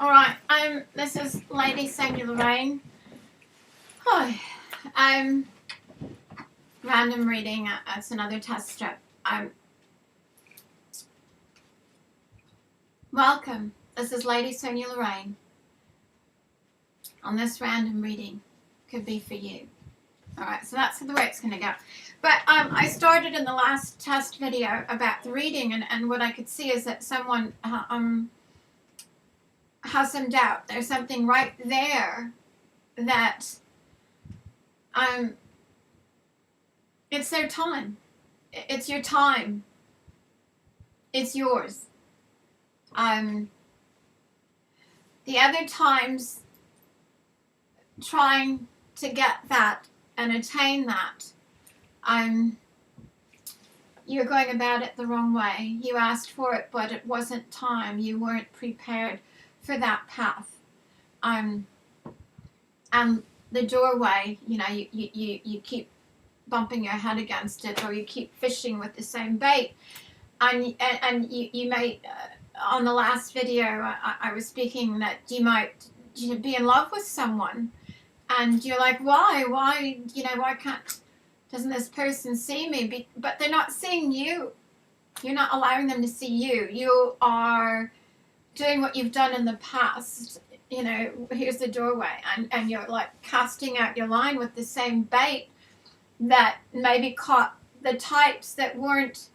Alright, this is Lady Sonia Lorraine. Hi. Random reading, it's another test strip. Welcome, this is Lady Sonia Lorraine. On this random reading, could be for you. Alright, so that's the way it's going to go. But I started in the last test video about the reading, and what I could see is that someone has some doubt. There's something right there that it's their time. It's your time. It's yours. The other times trying to get that and attain that, you're going about it the wrong way. You asked for it, but it wasn't time. You weren't prepared for that path. And the doorway, you know, you keep bumping your head against it, or you keep fishing with the same bait. And you may, on the last video, I was speaking that you might be in love with someone, and you're like, why, why doesn't this person see me? But they're not seeing you. You're not allowing them to see you. You are doing what you've done in the past. You know, here's the doorway, and you're like casting out your line with the same bait that maybe caught the types that weren't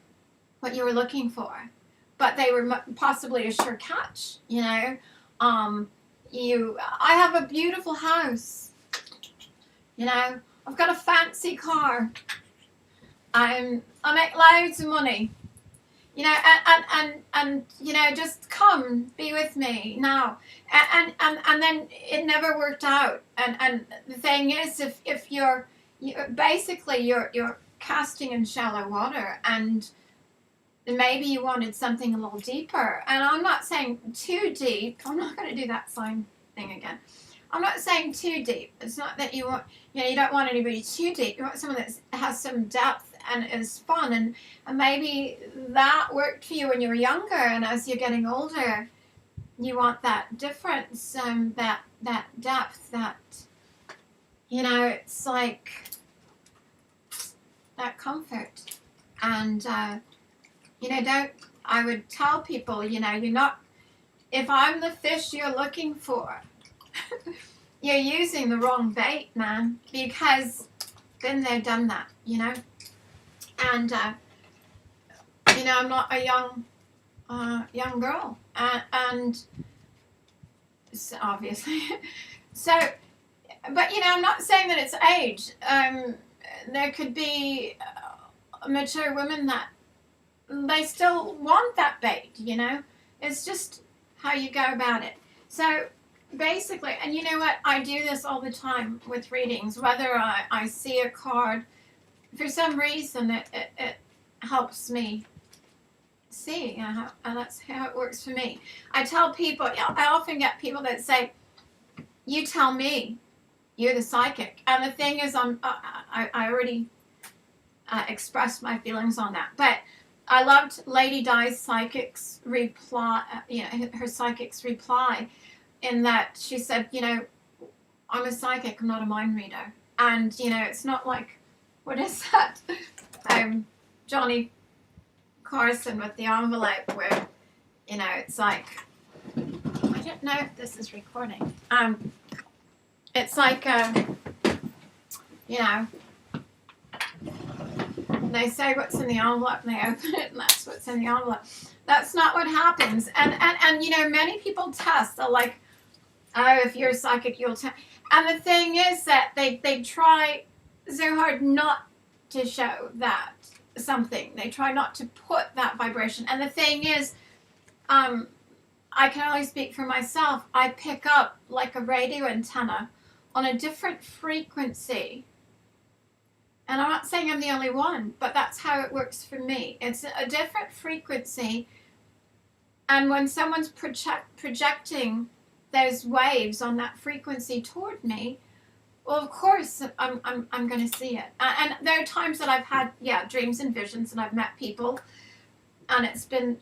what you were looking for, but they were possibly a sure catch. You know, I have a beautiful house. You know, I've got a fancy car. I make loads of money. You know, and you know, just come be with me now. And then it never worked out. And the thing is, if you're casting in shallow water, and maybe you wanted something a little deeper. And I'm not saying too deep. I'm not going to do that sign thing again. I'm not saying too deep. It's not that you want, you know, you don't want anybody too deep. You want someone that has some depth and is fun. And maybe that worked for you when you were younger. And as you're getting older, you want that difference, that depth, that, you know, it's like that comfort. And, you know, I would tell people, you know, you're not, if I'm the fish you're looking for, you're using the wrong bait, man, because been there, done that, you know. And, you know, I'm not a young girl, and so obviously, so, but, you know, I'm not saying that it's age. There could be mature women that they still want that bait, you know. It's just how you go about it. So basically, and you know what, I do this all the time with readings, whether I see a card, for some reason it helps me see, and that's how it works for me. I tell people, I often get people that say, you tell me, you're the psychic. And the thing is, I already expressed my feelings on that, but I loved Lady Di's psychic's reply, you know, her psychic's reply, in that she said, you know, I'm a psychic, I'm not a mind reader. And, you know, it's not like, what is that? Johnny Carson with the envelope, where, you know, it's like, I don't know if this is recording. It's like, you know, they say what's in the envelope, and they open it, and that's what's in the envelope. That's not what happens. And you know, many people test. They're like, oh, if you're psychic, you'll test. And the thing is that they try so hard not to show that something. They try not to put that vibration. And the thing is, I can only speak for myself. I pick up like a radio antenna on a different frequency. And I'm not saying I'm the only one, but that's how it works for me. It's a different frequency. And when someone's projecting those waves on that frequency toward me, well, of course, I'm going to see it. And there are times that I've had, dreams and visions, and I've met people and it's been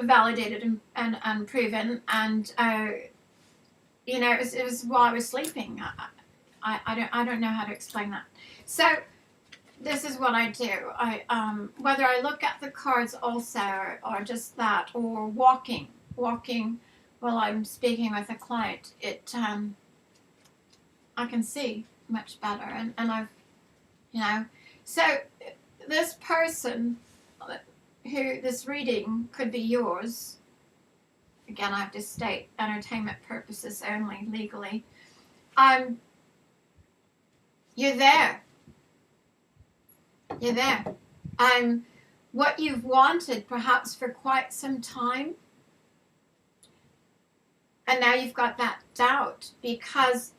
validated and proven, and you know, it was while I was sleeping. I don't know how to explain that. So this is what I do. Whether I look at the cards also, or just that, or walking while I'm speaking with a client, I can see much better, and I've, you know, so this person who this reading could be yours. Again, I have to state entertainment purposes only, legally. You're there. You're there. What you've wanted perhaps for quite some time, and now you've got that doubt because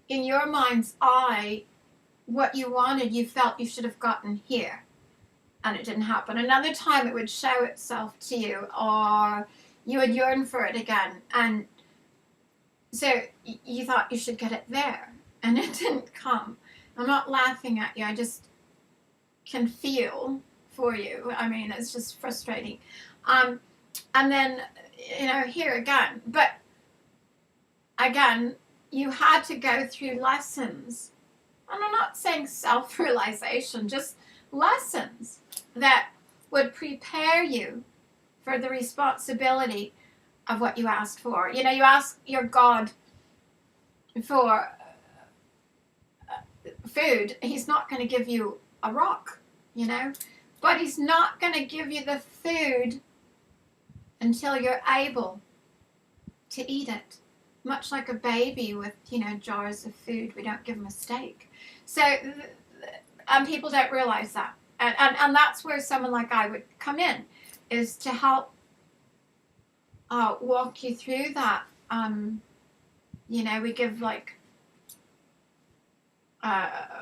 in your mind's eye, what you wanted, you felt you should have gotten here, and it didn't happen. Another time it would show itself to you, or you would yearn for it again, and so you thought you should get it there, and it didn't come. I'm not laughing at you, I just can feel for you. I mean, it's just frustrating. And then, you know, here again, but again, you had to go through lessons. And I'm not saying self-realization, just lessons that would prepare you for the responsibility of what you asked for. You know, you ask your God for food, he's not going to give you a rock, you know, but he's not going to give you the food until you're able to eat it. Much like a baby with, you know, jars of food, we don't give them a steak. So, and people don't realize that. And that's where someone like I would come in, is to help walk you through that. You know, we give like,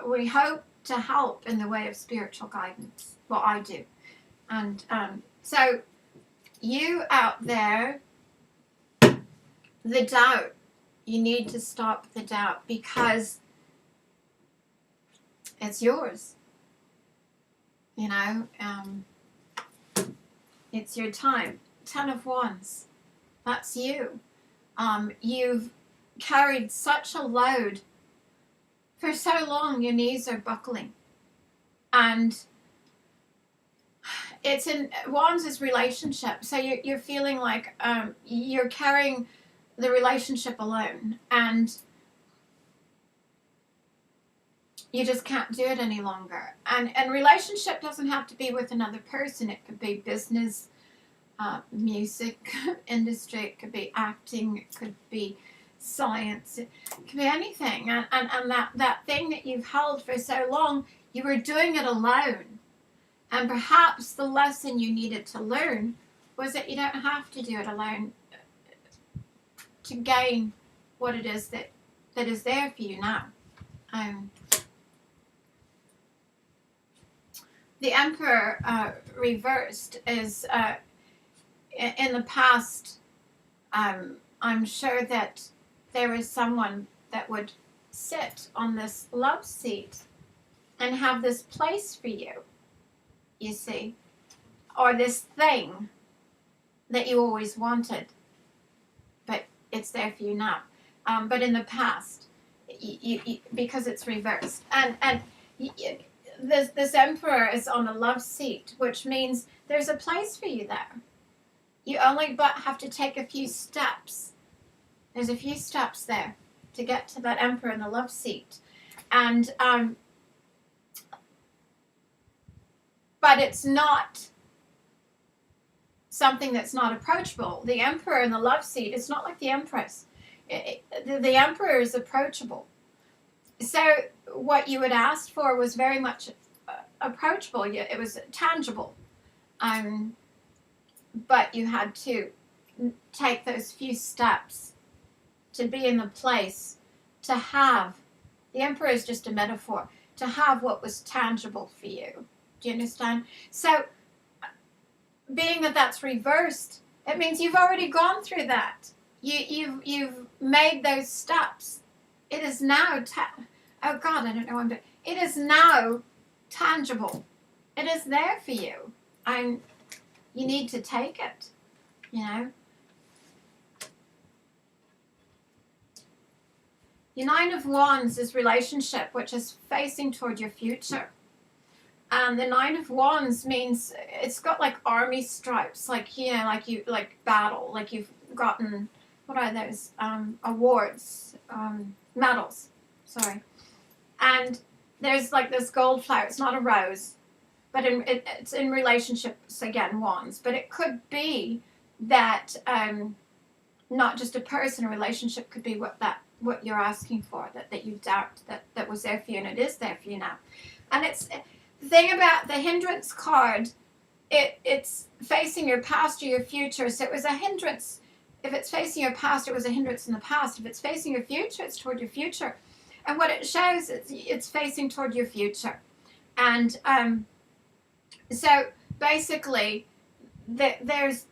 we hope to help in the way of spiritual guidance. Well, I do. And so you out there, the doubt, you need to stop the doubt because it's yours. You know, it's your time. 10 of Wands, that's you. You've carried such a load for so long, your knees are buckling. And it's in Wands is relationship. So you're feeling like you're carrying the relationship alone, and you just can't do it any longer. And relationship doesn't have to be with another person. It could be business, music industry, it could be acting, it could be science, it could be anything. And that thing that you've held for so long, you were doing it alone. And perhaps the lesson you needed to learn was that you don't have to do it alone to gain what it is that is there for you now. The Emperor reversed is in the past. I'm sure that there is someone that would sit on this love seat and have this place for you, you see, or this thing that you always wanted, but it's there for you now. But in the past, you because it's reversed, and this Emperor is on a love seat, which means there's a place for you there. You only but have to take a few steps. There's a few steps there to get to that Emperor in the love seat. And but it's not something that's not approachable. The Emperor in the love seat, it's not like the Empress. The Emperor is approachable. So what you had asked for was very much approachable. It was tangible. But you had to take those few steps to be in the place to have. The Emperor is just a metaphor. To have what was tangible for you. Do you understand? So being that that's reversed, it means you've already gone through that. You've made those steps. It is now, oh God, I don't know what I'm doing. It is now tangible. It is there for you. And you need to take it, you know. Your Nine of Wands is relationship, which is facing toward your future. And the Nine of Wands means it's got like army stripes, like, you know, like battle, like you've gotten, what are those, awards, medals, sorry. And there's like this gold flower. It's not a rose, but it's in relationships, again, wands. But it could be that not just a person, a relationship could be what you're asking for, that you doubt that was there for you, and it is there for you now. And it's the thing about the hindrance card, it's facing your past or your future. So it was a hindrance. If it's facing your past, it was a hindrance in the past. If it's facing your future, it's toward your future. And what it shows is it's facing toward your future. And so basically, there's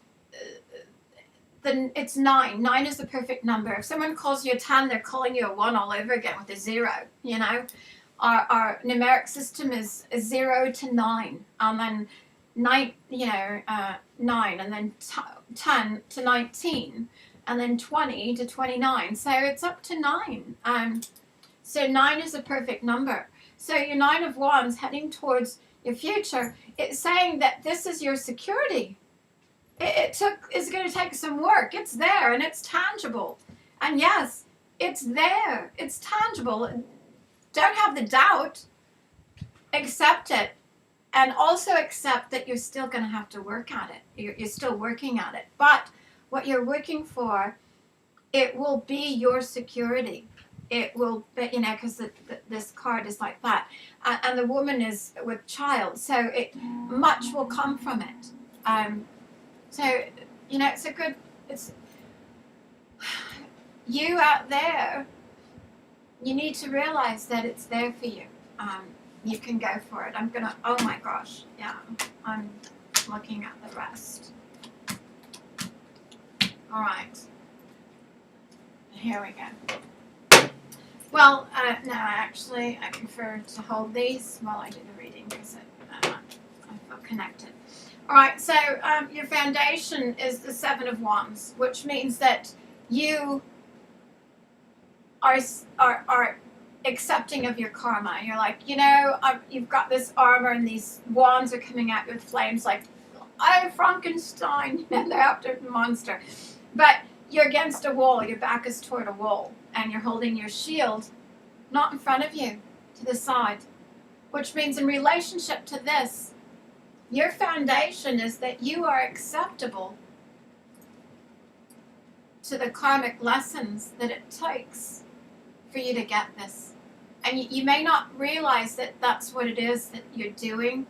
it's 9. 9 is the perfect number. If someone calls you a 10, they're calling you a 1 all over again with a 0, you know. Our numeric system is 0 to 9, and then 9, 9, and then 10 to 19, and then 20 to 29. So it's up to 9. So 9 is a perfect number. So your 9 of Wands heading towards your future, it's saying that this is your security. It's going to take some work. It's there, and it's tangible. And yes, it's there. It's tangible. Don't have the doubt. Accept it. And also accept that you're still going to have to work at it. You're still working at it. But what you're working for, it will be your security. It will be, you know, because this card is like that. And the woman is with child. So much will come from it. So, you know, it's you out there, you need to realize that it's there for you. You can go for it. Oh my gosh, yeah, I'm looking at the rest. All right, here we go. Well, no, actually, I prefer to hold these while I do the reading because I feel connected. All right, so your foundation is the 7 of Wands, which means that you are accepting of your karma. You're like, you know, you've got this armor and these wands are coming at you with flames like, oh, Frankenstein, and they're after the monster. But you're against a wall. Your back is toward a wall, and you're holding your shield not in front of you, to the side, which means in relationship to this, your foundation is that you are acceptable to the karmic lessons that it takes for you to get this. And you may not realize that that's what it is that you're doing,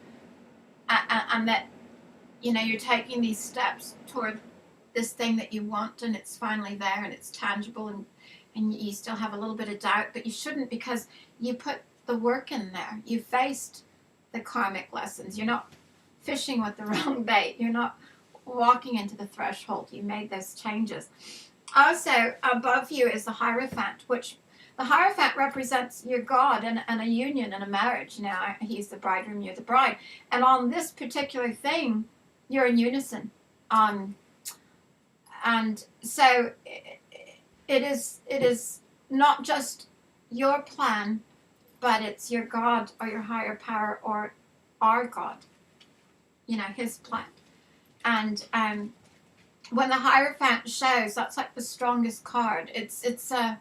and that, you know, you're taking these steps toward this thing that you want, and it's finally there, and it's tangible, and you still have a little bit of doubt, but you shouldn't, because you put the work in there. You faced the karmic lessons. You're not fishing with the wrong bait. You're not walking into the threshold. You made those changes. Also, above you is the Hierophant, which the Hierophant represents your God and a union and a marriage. Now, he's the bridegroom, you're the bride. And on this particular thing, you're in unison. And so it is not just your plan, but it's your God or your higher power or our God. You know, his plan. And when the Hierophant shows, that's like the strongest card. It's an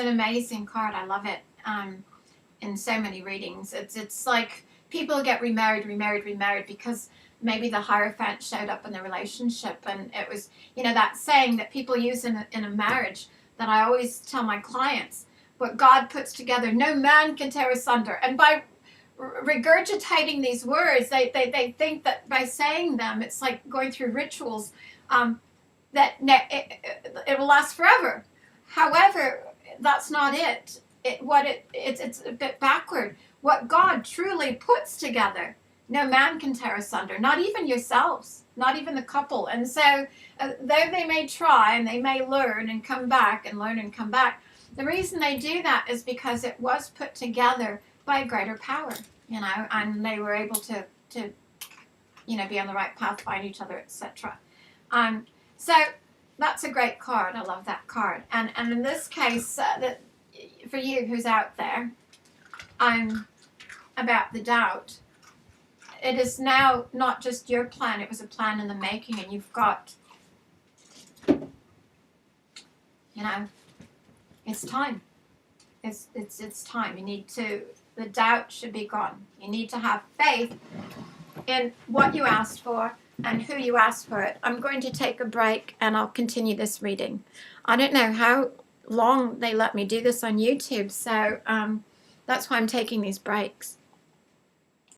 amazing card. I love it. In so many readings, it's like people get remarried because maybe the Hierophant showed up in the relationship, and it was, you know, that saying that people use in a marriage that I always tell my clients: what God puts together, no man can tear asunder. And by regurgitating these words, they think that by saying them, it's like going through rituals, that it will last forever. However, that's not it. It's a bit backward. What God truly puts together, no man can tear asunder, not even yourselves, not even the couple. And so, though they may try and they may learn and come back and learn and come back, the reason they do that is because it was put together by a greater power, you know, and they were able to you know, be on the right path, find each other, etc. So that's a great card. I love that card. And in this case, that for you who's out there, about the doubt. It is now not just your plan, it was a plan in the making, and you've got, you know, it's time. It's time. You need to, the doubt should be gone. You need to have faith in what you asked for and who you asked for it. I'm going to take a break and I'll continue this reading. I don't know how long they let me do this on YouTube, so that's why I'm taking these breaks.